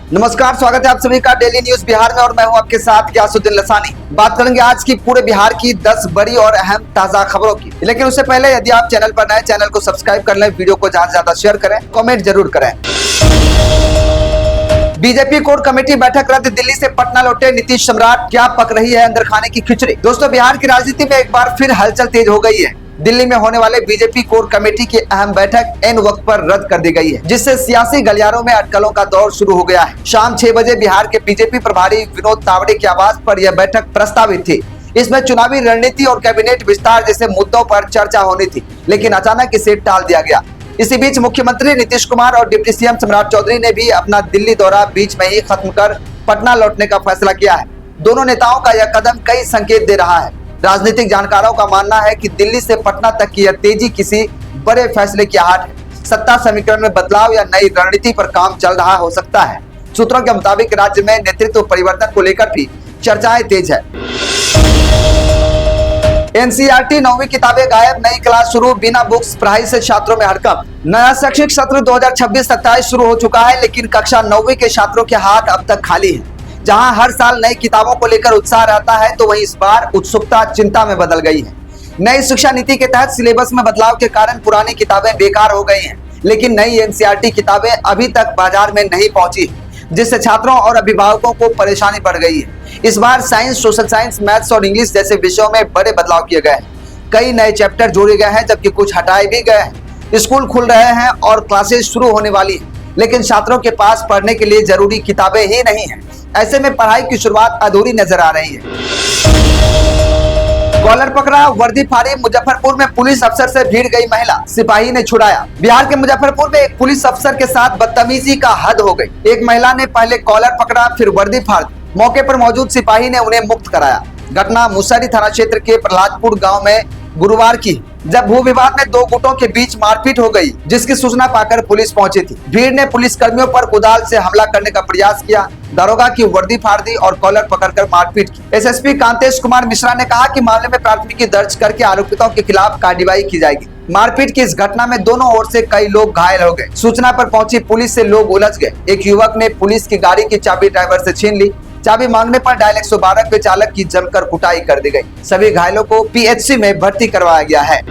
नमस्कार, स्वागत है आप सभी का डेली न्यूज बिहार में और मैं हूं आपके साथ गयासुद्दीन लसानी। बात करेंगे आज की पूरे बिहार की 10 बड़ी और अहम ताजा खबरों की। लेकिन उससे पहले यदि आप चैनल पर नए, चैनल को सब्सक्राइब कर लें, वीडियो को ज्यादा से ज्यादा शेयर करें, कमेंट जरूर करें। बीजेपी कोर कमेटी बैठक रद्द, दिल्ली से पटना लौटे नीतीश सम्राट, क्या पक रही है अंदर खाने की खिचड़ी। दोस्तों, बिहार की राजनीति में एक बार फिर हलचल तेज हो गई है। दिल्ली में होने वाले बीजेपी कोर कमेटी की अहम बैठक एन वक्त पर रद्द कर दी गई है, जिससे सियासी गलियारों में अटकलों का दौर शुरू हो गया है। शाम 6 बजे बिहार के बीजेपी प्रभारी विनोद तावड़े की आवाज पर यह बैठक प्रस्तावित थी। इसमें चुनावी रणनीति और कैबिनेट विस्तार जैसे मुद्दों पर चर्चा होनी थी, लेकिन अचानक इसे टाल दिया गया। इसी बीच मुख्यमंत्री नीतीश कुमार और डिप्टी सीएम सम्राट चौधरी ने भी अपना दिल्ली दौरा बीच में ही खत्म कर पटना लौटने का फैसला किया है। दोनों नेताओं का यह कदम कई संकेत दे रहा है। राजनीतिक जानकारों का मानना है कि दिल्ली से पटना तक की यह तेजी किसी बड़े फैसले की आहट है। सत्ता समीकरण में बदलाव या नई रणनीति पर काम चल रहा हो सकता है। सूत्रों के मुताबिक राज्य में नेतृत्व परिवर्तन को लेकर भी चर्चाएं तेज है। एनसीईआरटी 9वीं किताबें गायब, नई क्लास शुरू, बिना बुक्स पढ़ाई से छात्रों में हड़कंप। नया शैक्षणिक सत्र 2026-27 शुरू हो चुका है, लेकिन कक्षा 9वीं के छात्रों के हाथ अब तक खाली है। जहां हर साल नई किताबों को लेकर उत्साह रहता है, तो वहीं इस बार उत्सुकता चिंता में बदल गई है। नई शिक्षा नीति के तहत सिलेबस में बदलाव के कारण पुरानी किताबें बेकार हो गई हैं, लेकिन नई एनसीईआरटी किताबें अभी तक बाजार में नहीं पहुंची, जिससे छात्रों और अभिभावकों को परेशानी बढ़ गई है। इस बार साइंस, सोशल साइंस, मैथ्स और इंग्लिश जैसे विषयों में बड़े बदलाव किए गए हैं। कई नए चैप्टर जोड़े गए हैं, जबकि कुछ हटाए भी गए हैं। स्कूल खुल रहे हैं और क्लासेस शुरू होने वाली है, लेकिन छात्रों के पास पढ़ने के लिए जरूरी किताबें ही नहीं है। ऐसे में पढ़ाई की शुरुआत अधूरी नजर आ रही है। कॉलर पकड़ा, वर्दी फाड़ी, मुजफ्फरपुर में पुलिस अफसर से भिड़ गई महिला, सिपाही ने छुड़ाया। बिहार के मुजफ्फरपुर में एक पुलिस अफसर के साथ बदतमीजी का हद हो गई। एक महिला ने पहले कॉलर पकड़ा, फिर वर्दी फाड़ दी। मौके पर मौजूद सिपाही ने उन्हें मुक्त कराया। घटना मुसहरी थाना क्षेत्र के प्रहलादपुर गांव में गुरुवार की, जब भू विवाद में दो गुटों के बीच मारपीट हो गई, जिसकी सूचना पाकर पुलिस पहुंची थी। भीड़ ने पुलिस कर्मियों पर कुदाल से हमला करने का प्रयास किया, दारोगा की वर्दी फाड़ दी और कॉलर पकड़कर मारपीट की। एसएसपी कांतेश कुमार मिश्रा ने कहा कि मामले में प्राथमिकी दर्ज करके आरोपितों के खिलाफ कार्रवाई की जाएगी। मारपीट की इस घटना में दोनों ओर से कई लोग घायल हो गए। सूचना पर पहुंची पुलिस से लोग उलझ गए। एक युवक ने पुलिस की गाड़ी की चाबी ड्राइवर से छीन ली। चाबी मांगने पर डायल 112 पे चालक की जमकर कुटाई कर दी गई। सभी घायलों को पीएचसी में भर्ती करवाया गया है।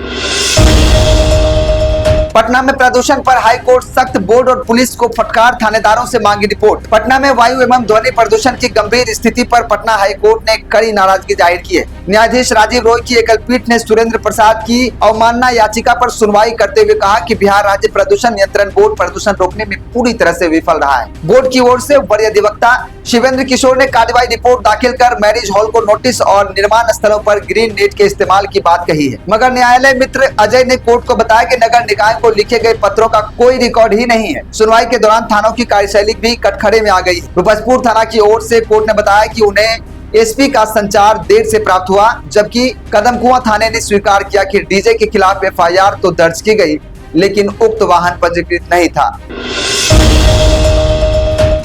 पटना में प्रदूषण पर हाई कोर्ट सख्त, बोर्ड और पुलिस को फटकार, थानेदारों से मांगी रिपोर्ट। पटना में वायु एवं ध्वनि प्रदूषण की गंभीर स्थिति पर पटना हाई कोर्ट ने कड़ी नाराजगी जाहिर की है। न्यायाधीश राजीव रॉय की एकल पीठ ने सुरेंद्र प्रसाद की अवमानना याचिका पर सुनवाई करते हुए कहा कि बिहार राज्य प्रदूषण नियंत्रण बोर्ड प्रदूषण रोकने में पूरी तरह से विफल रहा है। बोर्ड की ओर से वरीय अधिवक्ता शिवेंद्र किशोर ने कार्रवाई रिपोर्ट दाखिल कर मैरिज हॉल को नोटिस और निर्माण स्थलों पर ग्रीन नेट के इस्तेमाल की बात कही है। मगर न्यायालय मित्र अजय ने कोर्ट को बताया कि नगर निकाय को लिखे गए पत्रों का कोई रिकॉर्ड ही नहीं है। सुनवाई के दौरान थानों की कार्यशैली भी कटघरे में आ गई। रुपसपुर थाना की ओर से कोर्ट ने बताया कि उन्हें एसपी का संचार देर से प्राप्त हुआ, जबकि कदमकुआं थाने ने स्वीकार किया कि डीजे के खिलाफ एफआईआर तो दर्ज की गई, लेकिन उक्त वाहन पंजीकृत नहीं था।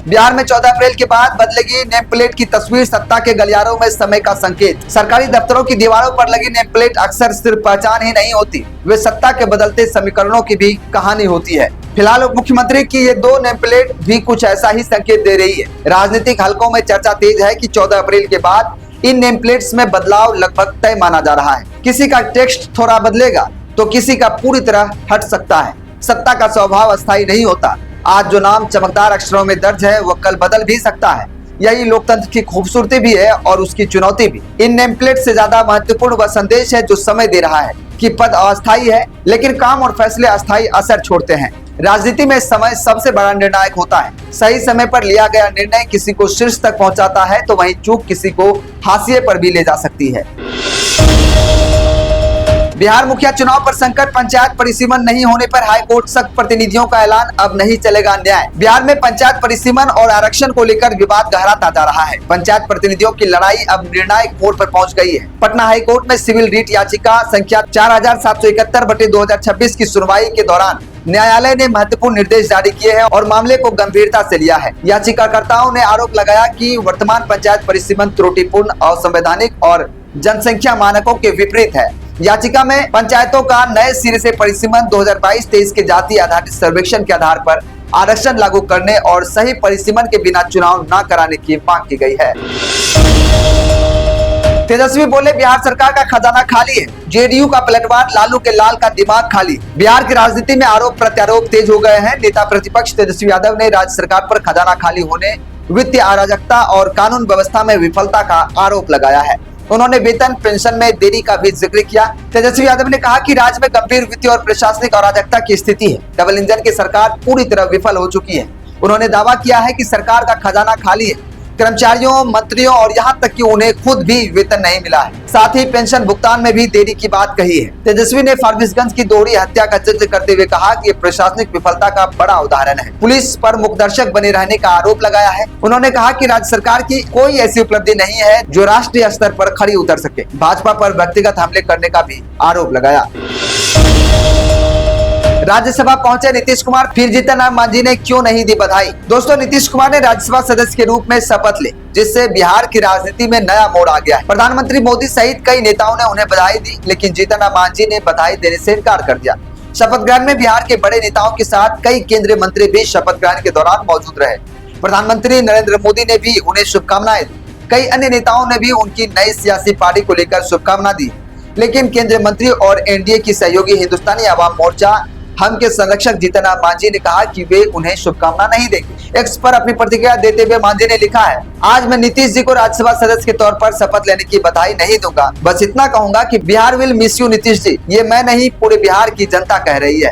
बिहार में 14 अप्रैल के बाद बदलेगी नेम प्लेट की तस्वीर, सत्ता के गलियारों में समय का संकेत। सरकारी दफ्तरों की दीवारों पर लगी नेम प्लेट अक्सर सिर्फ पहचान ही नहीं होती, वे सत्ता के बदलते समीकरणों की भी कहानी होती है। फिलहाल उप मुख्यमंत्री की ये 2 नेम प्लेट भी कुछ ऐसा ही संकेत दे रही है। राजनीतिक हलकों में चर्चा तेज है कि 14 अप्रैल के बाद इन नेम प्लेट्स में बदलाव लगभग तय माना जा रहा है। किसी का टेक्स्ट थोड़ा बदलेगा तो किसी का पूरी तरह हट सकता है। सत्ता का स्वभाव अस्थायी नहीं होता। आज जो नाम चमकदार अक्षरों में दर्ज है, वो कल बदल भी सकता है। यही लोकतंत्र की खूबसूरती भी है और उसकी चुनौती भी। इन नेम प्लेट से ज्यादा महत्वपूर्ण वह संदेश है जो समय दे रहा है कि पद अस्थायी है, लेकिन काम और फैसले अस्थायी असर छोड़ते हैं। राजनीति में समय सबसे बड़ा निर्णायक होता है। सही समय पर लिया गया निर्णय किसी को शीर्ष तक पहुंचाता है, तो वहीं चूक किसी को हाशिए पर भी ले जा सकती है। बिहार मुखिया चुनाव पर संकट, पंचायत परिसीमन नहीं होने पर हाईकोर्ट सख्त, प्रतिनिधियों का ऐलान, अब नहीं चलेगा न्याय। बिहार में पंचायत परिसीमन और आरक्षण को लेकर विवाद गहराता जा रहा है। पंचायत प्रतिनिधियों की लड़ाई अब निर्णायक मोड़ पर पहुंच गई है। पटना हाईकोर्ट में सिविल रीट याचिका संख्या 4771/2026 की सुनवाई के दौरान न्यायालय ने महत्वपूर्ण निर्देश जारी किए हैं और मामले को गंभीरता से लिया है। याचिकाकर्ताओं ने आरोप लगाया कि वर्तमान पंचायत परिसीमन त्रुटिपूर्ण, असंवैधानिक और जनसंख्या मानकों के विपरीत है। याचिका में पंचायतों का नए सिरे से परिसीमन 2022-23 के जाति आधारित सर्वेक्षण के आधार पर आरक्षण लागू करने और सही परिसीमन के बिना चुनाव न कराने की मांग की गई है। तेजस्वी बोले बिहार सरकार का खजाना खाली है, जेडीयू का पलटवार, लालू के लाल का दिमाग खाली। बिहार की राजनीति में आरोप प्रत्यारोप तेज हो गए हैं। नेता प्रतिपक्ष तेजस्वी यादव ने राज्य सरकार पर खजाना खाली होने, वित्तीय अराजकता और कानून व्यवस्था में विफलता का आरोप लगाया है। उन्होंने वेतन पेंशन में देरी का भी जिक्र किया। तेजस्वी यादव ने कहा कि राज्य में गंभीर वित्तीय और प्रशासनिक अराजकता की स्थिति है। डबल इंजन की सरकार पूरी तरह विफल हो चुकी है। उन्होंने दावा किया है कि सरकार का खजाना खाली है, कर्मचारियों, मंत्रियों और यहाँ तक कि उन्हें खुद भी वेतन नहीं मिला है। साथ ही पेंशन भुगतान में भी देरी की बात कही है। तेजस्वी ने फारबिसगंज की दोहरी हत्या का जिक्र करते हुए कहा कि ये प्रशासनिक विफलता का बड़ा उदाहरण है। पुलिस पर मुखदर्शक बने रहने का आरोप लगाया है। उन्होंने कहा कि राज्य सरकार की कोई ऐसी उपलब्धि नहीं है जो राष्ट्रीय स्तर पर खड़ी उतर सके। भाजपा पर व्यक्तिगत हमले करने का भी आरोप लगाया। राज्यसभा पहुंचे नीतीश कुमार, फिर जीतन राम मांझी ने क्यों नहीं दी बधाई। दोस्तों, नीतीश कुमार ने राज्यसभा सदस्य के रूप में शपथ ली, जिससे बिहार की राजनीति में नया मोड़ आ गया है। प्रधानमंत्री मोदी सहित कई नेताओं ने उन्हें बधाई दी, लेकिन जीतन राम मांझी ने बधाई देने से इनकार कर दिया। शपथ ग्रहण में बिहार के बड़े नेताओं के साथ कई केंद्रीय मंत्री भी शपथ ग्रहण के दौरान मौजूद रहे। प्रधानमंत्री नरेंद्र मोदी ने भी उन्हें शुभकामनाएं दी। कई अन्य नेताओं ने भी उनकी नई सियासी पार्टी को लेकर शुभकामना दी, लेकिन केंद्रीय मंत्री और एनडीए की सहयोगी हिंदुस्तानी आवाम मोर्चा हम के संरक्षक जीतन राम मांझी ने कहा कि वे उन्हें शुभकामना नहीं देंगे। एक्स पर अपनी प्रतिक्रिया देते हुए मांझी ने लिखा है, आज मैं नीतीश जी को राज्यसभा सदस्य के तौर पर शपथ लेने की बधाई नहीं दूंगा। बस इतना कहूंगा कि Bihar will miss you Nitish ji. ये मैं नहीं, पूरे बिहार की जनता कह रही है।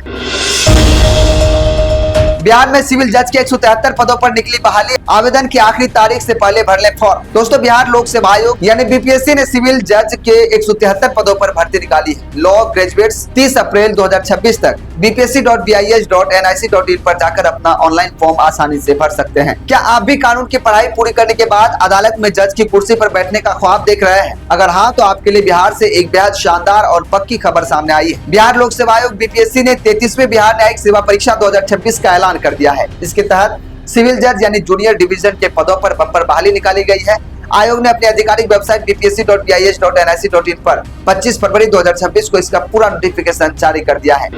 बिहार में सिविल जज के 173 पदों पर निकली बहाली, आवेदन की आखिरी तारीख से पहले भर ले फॉर्म। दोस्तों, बिहार लोक सेवा आयोग यानी बीपीएससी ने सिविल जज के 173 पदों पर भर्ती निकाली है। लॉ ग्रेजुएट्स 30 अप्रैल 2026 तक bpsc.bis.nic.in पर जाकर अपना ऑनलाइन फॉर्म आसानी से भर सकते हैं। क्या आप भी कानून की पढ़ाई पूरी करने के बाद अदालत में जज की कुर्सी पर बैठने का ख्वाब देख रहे हैं? अगर हाँ, तो आपके लिए बिहार से एक बेहद शानदार और पक्की खबर सामने आई है। बिहार लोक सेवा आयोग बीपीएससी ने 33वीं बिहार न्यायिक सेवा परीक्षा 2026 का ऐलान कर दिया है। इसके तहत सिविल जज यानी जूनियर डिवीजन के पदों पर बम्पर बहाली निकाली गई है। आयोग ने अपनी आधिकारिक वेबसाइट bpsc.bis.nic.in पर 25 फरवरी 2026 को इसका पूरा नोटिफिकेशन जारी कर दिया है।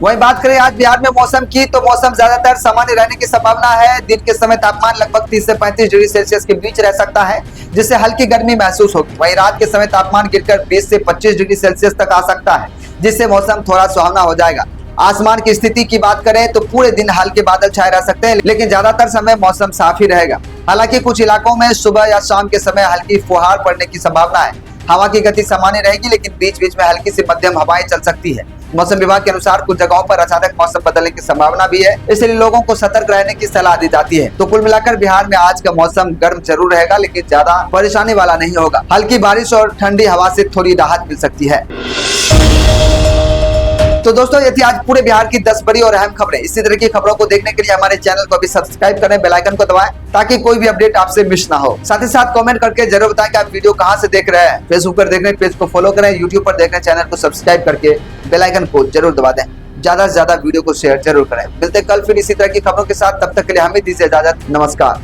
वहीं बात करें आज बिहार में मौसम की, तो मौसम ज्यादातर सामान्य रहने की संभावना है। दिन के समय तापमान लगभग 30 से 35 डिग्री सेल्सियस के बीच रह सकता है, जिससे हल्की गर्मी महसूस होगी। वहीं रात के समय तापमान गिरकर 20 से 25 डिग्री सेल्सियस तक आ सकता है, जिससे मौसम थोड़ा सुहावना हो जाएगा। आसमान की स्थिति की बात करें तो पूरे दिन हल्के बादल छाए रह सकते हैं, लेकिन ज्यादातर समय मौसम साफ ही रहेगा। हालांकि कुछ इलाकों में सुबह या शाम के समय हल्की फुहार पड़ने की संभावना है। हवा की गति सामान्य रहेगी, लेकिन बीच बीच में हल्की से मध्यम हवाएं चल सकती है। मौसम विभाग के अनुसार कुछ जगहों पर अचानक मौसम बदलने की संभावना भी है, इसलिए लोगों को सतर्क रहने की सलाह दी जाती है। तो कुल मिलाकर बिहार में आज का मौसम गर्म जरूर रहेगा, लेकिन ज्यादा परेशानी वाला नहीं होगा। हल्की बारिश और ठंडी हवा से थोड़ी राहत मिल सकती है। तो दोस्तों, ये थी आज पूरे बिहार की 10 बड़ी और अहम खबरें। इसी तरह की खबरों को देखने के लिए हमारे चैनल को अभी सब्सक्राइब करें, बेल आइकन को दबाएं, ताकि कोई भी अपडेट आपसे मिस ना हो। साथ ही साथ कमेंट करके जरूर बताएं कि आप वीडियो कहां से देख रहे हैं। फेसबुक पर देख रहे हैं, पेज को फॉलो करें, यूट्यूब पर देख रहे हैं, चैनल को सब्सक्राइब करके बेल आइकन को जरूर दबा दें। ज्यादा से ज्यादा वीडियो को शेयर जरूर करें। मिलते हैं कल फिर इसी तरह की खबरों के साथ। तब तक के लिए हमें दीजिए इजाजत। नमस्कार।